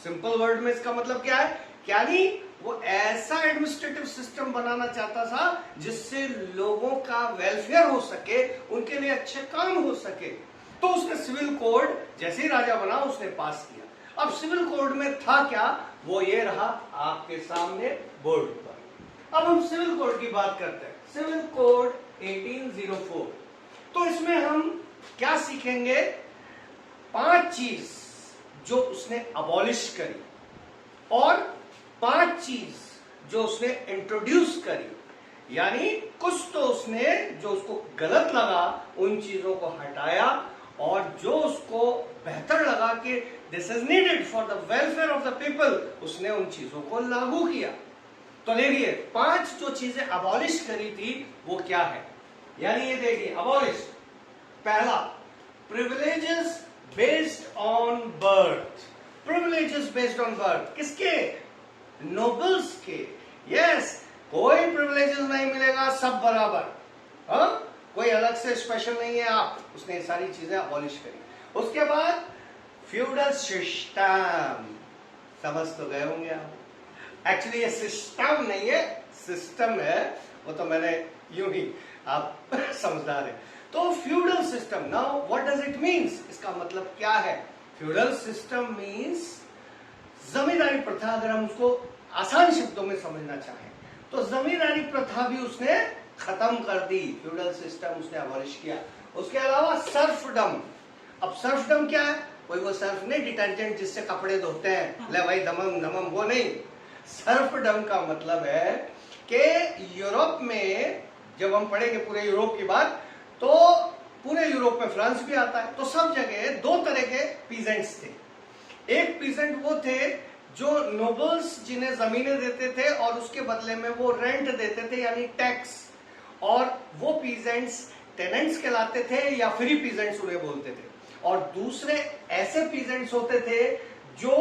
Simple word में इसका मतलब क्या है? यानी वो ऐसा एडमिनिस्ट्रेटिव सिस्टम बनाना चाहता था जिससे लोगों का वेलफेयर हो सके, उनके लिए अच्छे काम हो सके। तो उसने सिविल कोड जैसे ही राजा बना उसने पास किया। अब सिविल कोड में था क्या, वो ये रहा आपके सामने बोर्ड पर। अब हम सिविल कोड की बात करते हैं, सिविल कोड 1804। तो इसमें हम क्या सीखेंगे? 5 चीज जो उसने अबॉलिश करी और 5 चीज जो उसने इंट्रोड्यूस करी। यानी कुछ तो उसने जो उसको गलत लगा उन चीजों को हटाया, और जो उसको बेहतर लगा कि this is needed for the welfare of the people, उसने उन चीजों को लागू किया। तो देखिए 5 जो चीजें अबॉलिश करी थी वो क्या है। यानी ये देखिए अबॉलिश, पहला privileges based on birth. Privileges based on birth किसके? नोबल्स के। यस, कोई प्रिविलेजेस नहीं मिलेगा, सब बराबर। हाँ, कोई अलग से स्पेशल नहीं है आप। उसने सारी चीजें अबॉलिश करी। उसके बाद फ्यूडल सिस्टम, समझ तो गए होंगे आप। एक्चुअली ये सिस्टम नहीं है, सिस्टम है, वो तो मैंने यूं ही, आप समझदार है। तो feudal system, now what does it means? इसका मतलब क्या है? फ्यूडल सिस्टम मीन्स जमींदारी प्रथा। अगर हम उसको आसान शब्दों में समझना चाहें तो जमींदारी प्रथा भी उसने खत्म कर दी, फ्यूडल सिस्टम उसने अबॉलिश किया। उसके अलावा सर्फडम। अब सर्फडम क्या है? कोई वो सर्फ नहीं, डिटर्जेंट जिससे कपड़े धोते हैं, ले भाई दमम दमम, वो नहीं। सर्फडम का मतलब है कि यूरोप में, जब हम पढ़ेंगे पूरे यूरोप की बात, तो पूरे यूरोप में फ्रांस भी आता है, तो सब जगह 2 तरह के पीजेंट्स थे। एक पीजेंट वो थे जो नोबल्स जिन्हें जमीनें देते थे और उसके बदले में वो रेंट देते थे, यानी टैक्स, और वो पीजेंट्स टेनेंट्स कहलाते थे या फ्री पीजेंट्स उन्हें बोलते थे। और दूसरे ऐसे पीजेंट्स होते थे जो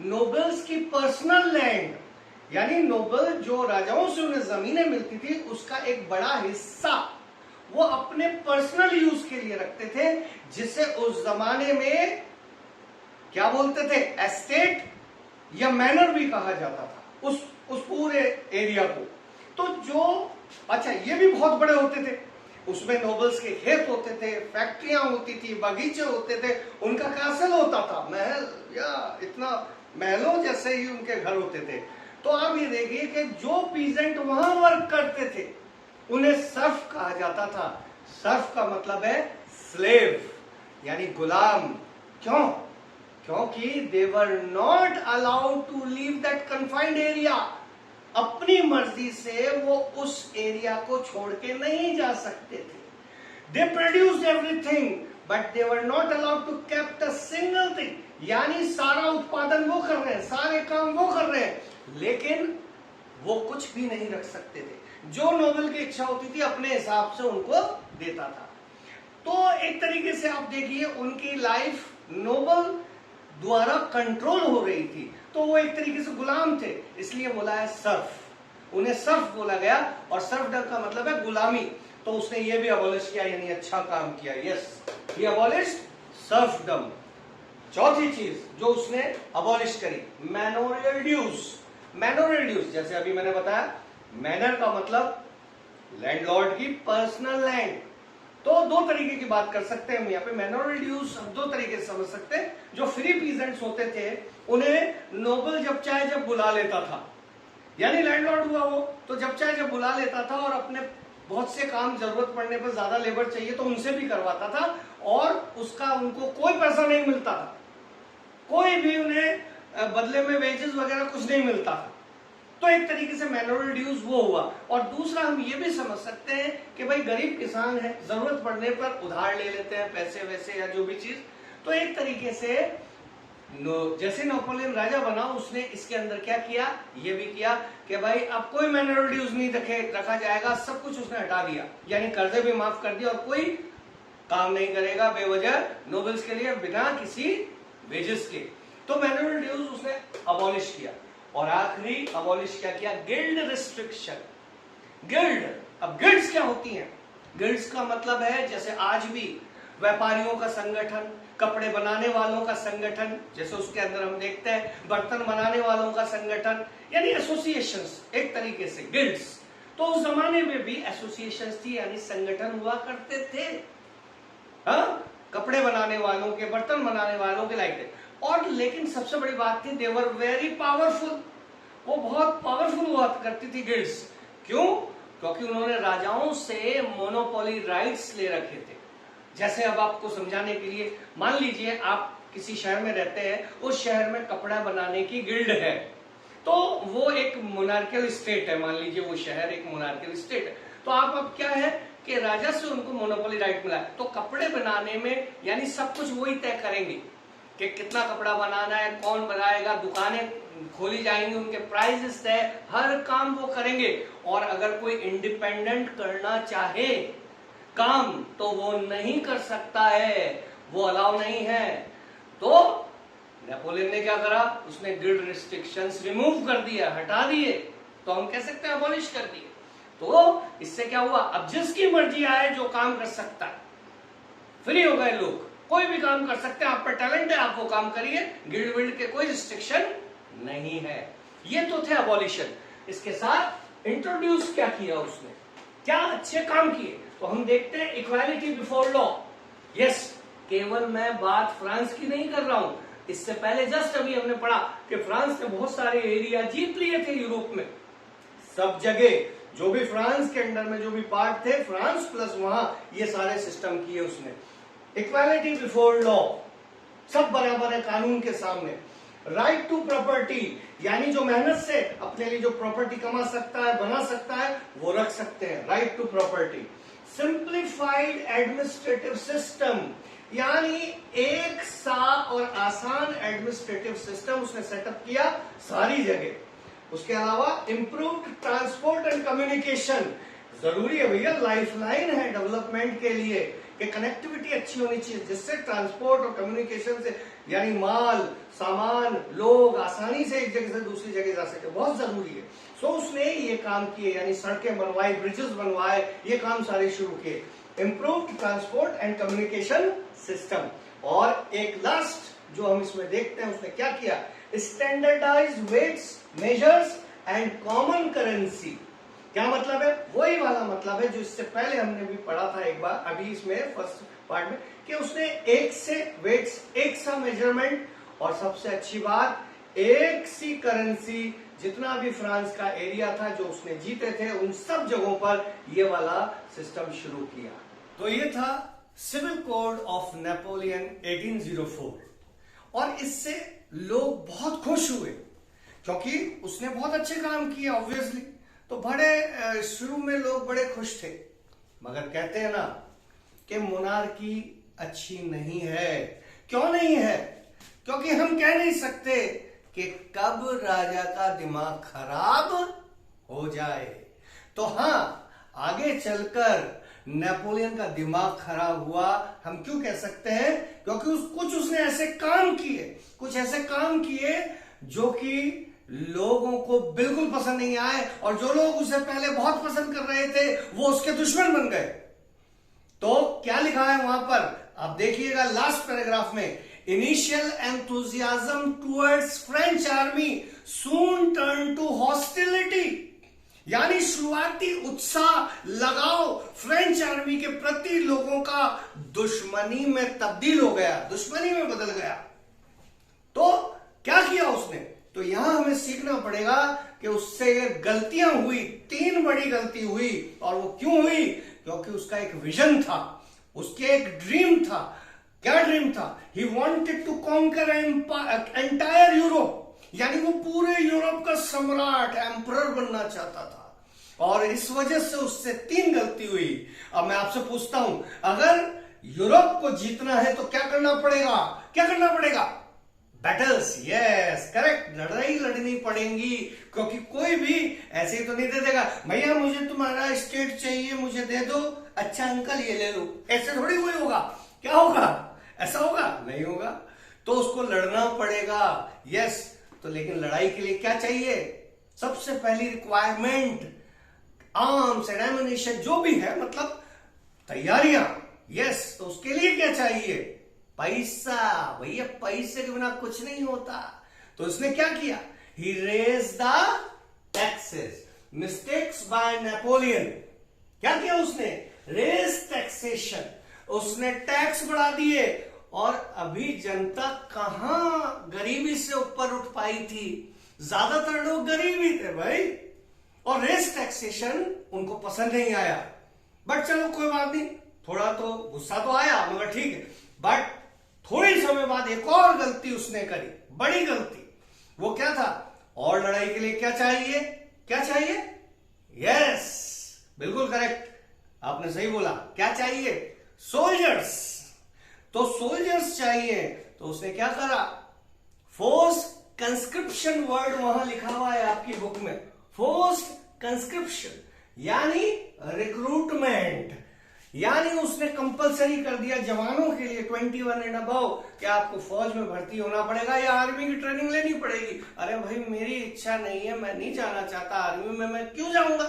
नोबल्स की पर्सनल लैंड, यानी नोबल जो राजाओं से उन्हें जमीनें मिलती थी उसका एक बड़ा हिस्सा वो अपने पर्सनल यूज के लिए रखते थे, जिसे उस जमाने में क्या बोलते थे? एस्टेट या मैनर भी कहा जाता था उस पूरे एरिया को। तो जो, अच्छा, ये भी बहुत बड़े होते थे, उसमें नोबल्स के खेत होते थे, फैक्ट्रियां होती थी, बगीचे होते थे, उनका कैसल होता था, महल, या इतना महलों जैसे ही उनके घर होते थे। तो आप ये देखिए कि जो पीजेंट वहां वर्क करते थे उन्हें सर्फ कहा जाता था। सर्फ का मतलब है स्लेव, यानी गुलाम। क्यों? क्योंकि they were not allowed to leave that confined area. अपनी मर्जी से वो उस एरिया को छोड़ के नहीं जा सकते थे। They produced everything but they were not allowed to kept a single thing. यानी सारा उत्पादन वो कर रहे हैं, सारे काम वो कर रहे हैं, लेकिन वो कुछ भी नहीं रख सकते थे। जो नोबल की इच्छा होती थी अपने हिसाब से उनको देता था। तो एक तरीके से आप देखिए उनकी लाइफ नोबल द्वारा कंट्रोल हो रही थी, तो वो एक तरीके से गुलाम थे, इसलिए बोला है सर्फ। उन्हें सर्फ बोला गया, और सर्फडम का मतलब है गुलामी। तो उसने ये भी अबॉलिश किया, यानी अच्छा काम किया। यस, ही अबॉलिश्ड सर्फडम। चौथी चीज जो उसने अबॉलिश करी, मैनोरियल ड्यूज। मैनोरियल ड्यूज, जैसे अभी मैंने बताया, मैनर का मतलब लैंडलॉर्ड की पर्सनल लैंड। तो 2 तरीके की बात कर सकते हैं हम यहाँ पे। मैनोरियल ड्यूज 2 तरीके से समझ सकते हैं। जो फ्री पीजेंट्स होते थे उन्हें नोबल जब चाहे जब बुला लेता था, यानी लैंडलॉर्ड हुआ वो, तो जब चाहे जब बुला लेता था, और अपने बहुत से काम जरूरत पड़ने पर ज्यादा लेबर चाहिए तो उनसे भी करवाता था, और उसका उनको कोई पैसा नहीं मिलता था, कोई भी उन्हें बदले में वेजेस वगैरह कुछ नहीं मिलता था। तो एक तरीके से मैनोरियल ड्यूज वो हुआ। और दूसरा हम ये भी समझ सकते हैं कि भाई गरीब किसान है, जरूरत पड़ने पर उधार ले लेते हैं पैसे वैसे या जो भी चीज, तो एक तरीके से जैसे नेपोलियन राजा बना, उसने इसके अंदर क्या किया, ये भी किया कि भाई अब कोई मिनरल ड्यूज नहीं रखा जाएगा, सब कुछ उसने हटा दिया, यानी कर्जे भी माफ कर दिया और कोई काम नहीं करेगा बेवजह नोबल्स के लिए बिना किसी वेजेस के। तो मिनरल ड्यूज उसने अबॉलिश किया। और आखिरी अबॉलिश क्या किया, गिल्ड रिस्ट्रिक्शन। गिल्ड, अब गिल्ड्स क्या होती हैं? गिल्ड्स का मतलब है जैसे आज भी व्यापारियों का संगठन, कपड़े बनाने वालों का संगठन, जैसे उसके अंदर हम देखते हैं बर्तन बनाने वालों का संगठन, यानी एसोसिएशंस, एक तरीके से गिल्ड्स। तो उस जमाने में भी एसोसिएशंस थी, यानी संगठन हुआ करते थे, हाँ, कपड़े बनाने वालों के, बर्तन बनाने वालों के लाइक। और लेकिन सबसे बड़ी बात थी, दे वर वेरी पावरफुल, वो बहुत पावरफुल हुआ करती थी गिल्ड्स। क्यों? क्योंकि उन्होंने राजाओं से मोनोपोली राइट्स ले रखे थे। जैसे अब आपको समझाने के लिए, मान लीजिए आप किसी शहर में रहते हैं, उस शहर में कपड़ा बनाने की गिल्ड है, तो वो एक मोनार्कियल स्टेट है, मान लीजिए वो शहर एक मोनार्कियल स्टेट है। तो आप अब क्या है कि राजा से उनको मोनोपोली राइट मिला है, तो कपड़े बनाने में यानी सब कुछ वही तय करेंगे कि कितना कपड़ा बनाना है, कौन बनाएगा, दुकानें खोली जाएंगी, उनके प्राइसेस तय, हर काम वो करेंगे। और अगर कोई इंडिपेंडेंट करना चाहे काम तो वो नहीं कर सकता है, वो अलाउ नहीं है। तो नेपोलियन ने क्या करा, उसने गिल्ड रिस्ट्रिक्शंस रिमूव कर दिया, हटा दिए, तो हम कह सकते हैं अबॉलिश कर दिए। तो इससे क्या हुआ, अब जिसकी मर्जी आए जो काम कर सकता है, फ्री हो गए लोग, कोई भी काम कर सकते हैं, आप पर टैलेंट है आप वो काम करिए, गिल्ड विल्ड के कोई रिस्ट्रिक्शन नहीं है। ये तो थे अबॉलिशन। इसके साथ इंट्रोड्यूस क्या किया उसने, क्या अच्छे काम किए, तो हम देखते हैं इक्वालिटी बिफोर लॉ। यस, केवल मैं बात फ्रांस की नहीं कर रहा हूं, इससे पहले जस्ट अभी हमने पढ़ा कि फ्रांस ने बहुत सारे एरिया जीत लिए थे यूरोप में, सब जगह जो भी फ्रांस के अंडर में जो भी पार्ट थे, फ्रांस प्लस वहां ये सारे सिस्टम किए उसने। इक्वालिटी बिफोर लॉ, सब बराबर है कानून के सामने। राइट टू प्रॉपर्टी, यानी जो मेहनत से अपने लिए जो प्रॉपर्टी कमा सकता है, बना सकता है, वो रख सकते हैं, right to property. Simplified administrative system, यानी एक सा और आसान एडमिनिस्ट्रेटिव सिस्टम उसने सेटअप किया सारी जगह। उसके अलावा इंप्रूव्ड ट्रांसपोर्ट एंड कम्युनिकेशन, जरूरी है भैया, लाइफलाइन है डेवलपमेंट के लिए कि कनेक्टिविटी अच्छी होनी चाहिए, जिससे ट्रांसपोर्ट और कम्युनिकेशन से यानी माल, सामान, लोग आसानी से एक जगह से दूसरी जगह जा सके, बहुत जरूरी है। सो उसने ये काम किए, यानी सड़कें बनवाई, ब्रिजेस बनवाए, ये काम सारे शुरू किए। Improved transport and communication system. और एक लास्ट जो हम इसमें देखते हैं, उसने क्या किया, standardised weights, measures and common currency. क्या मतलब है, वही वाला मतलब है जो इससे पहले हमने भी पढ़ा था एक बार, अभी इसमें फर्स्ट पार्ट में, कि उसने एक से वेट्स, एक सा मेजरमेंट, और सबसे अच्छी बात एक सी करेंसी। जितना भी फ्रांस का एरिया था जो उसने जीते थे, उन सब जगहों पर ये वाला सिस्टम शुरू किया। तो ये था सिविल कोड ऑफ नेपोलियन 1804। और इससे लोग बहुत खुश हुए क्योंकि उसने बहुत अच्छे काम किए ऑब्वियसली। तो बड़े शुरू में लोग बड़े खुश थे, मगर कहते हैं ना कि मोनार्की अच्छी नहीं है। क्यों नहीं है? क्योंकि हम कह नहीं सकते कि कब राजा का दिमाग खराब हो जाए। तो हाँ, आगे चलकर नेपोलियन का दिमाग खराब हुआ, हम क्यों कह सकते हैं? क्योंकि कुछ उसने ऐसे काम किए जो कि लोगों को बिल्कुल पसंद नहीं आए, और जो लोग उसे पहले बहुत पसंद कर रहे थे वो उसके दुश्मन बन गए। तो क्या लिखा है वहां पर, आप देखिएगा लास्ट पैराग्राफ में, initial enthusiasm towards French army soon turn to hostility, यानी शुरुआती उत्साह, लगाव फ्रेंच आर्मी के प्रति लोगों का दुश्मनी में तब्दील हो गया, दुश्मनी में बदल गया। तो क्या किया उसने? तो यहां हमें सीखना पड़ेगा कि उससे ये गलतियां हुई, 3 बड़ी गलती हुई। और वो क्यों हुई? क्योंकि उसका एक विजन था, उसके एक ड्रीम था। क्या ड्रीम था? He wanted to conquer entire Europe, यानी वो पूरे यूरोप का सम्राट, एम्परर बनना चाहता था। और इस वजह से उससे 3 गलती हुई। अब मैं आपसे पूछता हूं, अगर यूरोप को जीतना है तो क्या करना पड़ेगा, क्या करना पड़ेगा? बैटल्स, यस करेक्ट, लड़ाई लड़नी पड़ेगी, क्योंकि कोई भी ऐसे ही तो नहीं दे देगा, भैया मुझे तुम्हारा स्टेट चाहिए, मुझे दे दो, अच्छा अंकल ये ले लो, ऐसे थोड़ी कोई होगा। क्या होगा? ऐसा होगा? नहीं होगा। तो उसको लड़ना पड़ेगा, यस। तो लेकिन लड़ाई के लिए क्या चाहिए? सबसे पहली रिक्वायरमेंट आर्म्स एंड एमुनिशन, जो भी है, मतलब तैयारियां, यस। तो उसके लिए क्या चाहिए? पैसा। भैया पैसे के बिना कुछ नहीं होता। तो उसने क्या किया? He raise the taxes. Mistakes by Napoleon. क्या किया उसने? Raise taxation. उसने टैक्स बढ़ा दिए, और अभी जनता कहां गरीबी से ऊपर उठ पाई थी? ज्यादातर लोग गरीबी थे भाई, और रेज टैक्सेशन उनको पसंद नहीं आया। बट चलो कोई बात नहीं, थोड़ा तो गुस्सा तो आया, मगर ठीक है। बट थोड़ी समय बाद एक और गलती उसने करी, बड़ी गलती। वो क्या था? और लड़ाई के लिए क्या चाहिए? क्या चाहिए? यस, बिल्कुल करेक्ट, आपने सही बोला। क्या चाहिए? सोल्जर्स। तो सोल्जर्स चाहिए, तो उसने क्या करा? फोर्स कंस्क्रिप्शन, वर्ड वहां लिखा हुआ है आपकी बुक में, फोर्स कंस्क्रिप्शन यानी रिक्रूटमेंट, यानी उसने कंपलसरी कर दिया जवानों के लिए 21 एंड अबव कि आपको फौज में भर्ती होना पड़ेगा या आर्मी की ट्रेनिंग लेनी पड़ेगी। अरे भाई मेरी इच्छा नहीं है, मैं नहीं जाना चाहता आर्मी में, मैं क्यों जाऊंगा?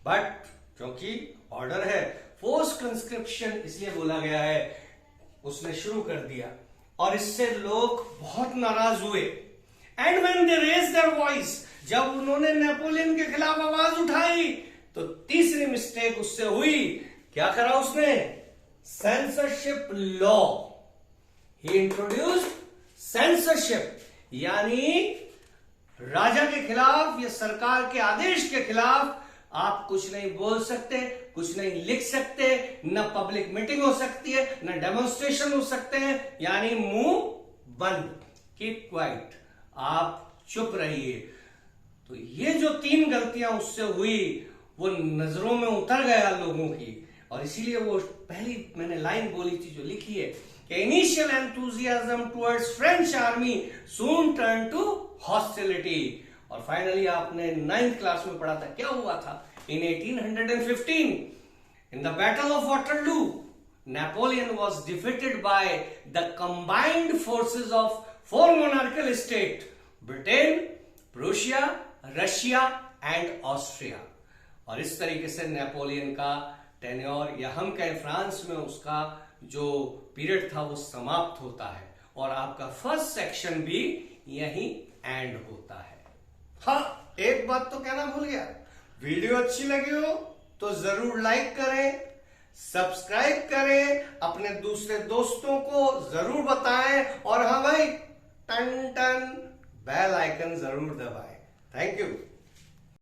बट क्योंकि ऑर्डर है, फोर्स कंस्क्रिप्शन इसलिए बोला गया है, उसने शुरू कर दिया, और इससे लोग बहुत नाराज हुए। And when they raise their voice, जब उन्होंने नेपोलियन के खिलाफ आवाज उठाई, तो तीसरी मिस्टेक उससे हुई। क्या करा उसने? Censorship law. He introduced censorship, यानी राजा के खिलाफ या सरकार के आदेश के खिलाफ आप कुछ नहीं बोल सकते, कुछ नहीं लिख सकते, न पब्लिक मीटिंग हो सकती है, न डेमोन्स्ट्रेशन हो सकते हैं, यानी मुंह बंद, कीप क्वाइट, आप चुप रहिए। तो ये जो 3 गलतियां उससे हुई, वो नजरों में उतर गया लोगों की, और इसीलिए वो पहली मैंने लाइन बोली थी जो लिखी है कि initial enthusiasm towards French army soon turn to hostility. और फाइनली आपने 9th क्लास में पढ़ा था, क्या हुआ था? In 1815 in the battle of Waterloo, Napoleon was defeated by the combined forces of 4 monarchical state, Britain, Prussia, Russia and Austria. और इस तरीके से नेपोलियन का टेन्योर, या हम कहें फ्रांस में उसका जो पीरियड था, वो समाप्त होता है, और आपका फर्स्ट सेक्शन भी यही एंड होता है। हाँ, एक बात तो कहना भूल गया, वीडियो अच्छी लगी हो तो जरूर लाइक करें, सब्सक्राइब करें, अपने दूसरे दोस्तों को जरूर बताएं, और हाँ भाई, टन टन बेल आइकन जरूर दबाएं। Thank you.